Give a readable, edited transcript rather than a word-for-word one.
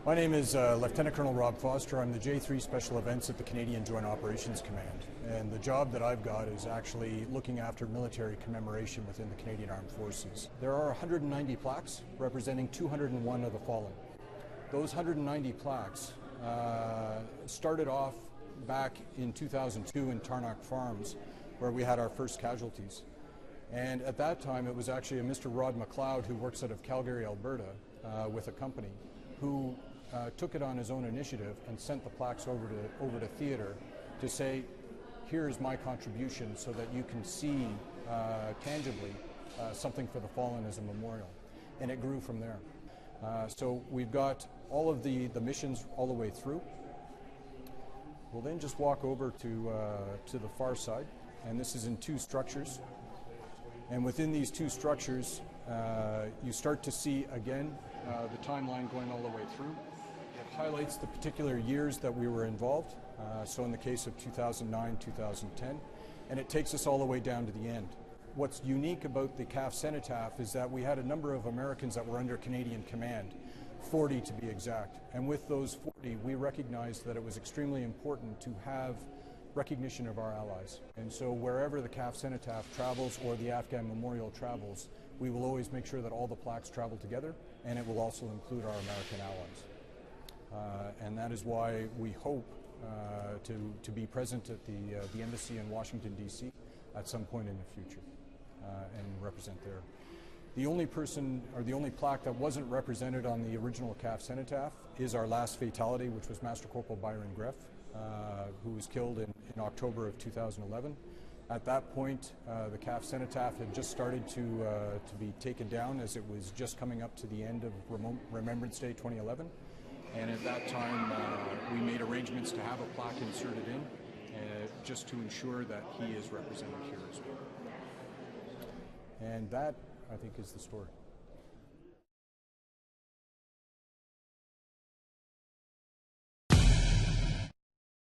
My name is Lieutenant Colonel Rob Foster. I'm the J3 Special Events at the Canadian Joint Operations Command. And the job that I've got is actually looking after military commemoration within the Canadian Armed Forces. There are 190 plaques representing 201 of the fallen. Those 190 plaques started off back in 2002 in Tarnock Farms, where we had our first casualties. And at that time, it was actually a Mr. Rod McLeod, who works out of Calgary, Alberta, with a company, who took it on his own initiative and sent the plaques over to theater to say, here's my contribution so that you can see tangibly something for the fallen as a memorial. And it grew from there. So we've got all of the missions all the way through. We'll then just walk over to the far side, and this is in two structures. And within these two structures, you start to see, again, the timeline going all the way through. It highlights the particular years that we were involved, so in the case of 2009, 2010, and it takes us all the way down to the end. What's unique about the CAF Cenotaph is that we had a number of Americans that were under Canadian command, 40 to be exact, and with those 40, we recognized that it was extremely important to have recognition of our allies. And so wherever the CAF Cenotaph travels or the Afghan Memorial travels, we will always make sure that all the plaques travel together, and it will also include our American allies. And that is why we hope to be present at the embassy in Washington, D.C. at some point in the future and represent there. The only person, or the only plaque that wasn't represented on the original CAF Cenotaph is our last fatality, which was Master Corporal Byron Greff, who was killed in October of 2011. At that point, the CAF Cenotaph had just started to be taken down, as it was just coming up to the end of Remembrance Day 2011. And at that time, we made arrangements to have a plaque inserted in, just to ensure that he is represented here as well. And that, I think, is the story.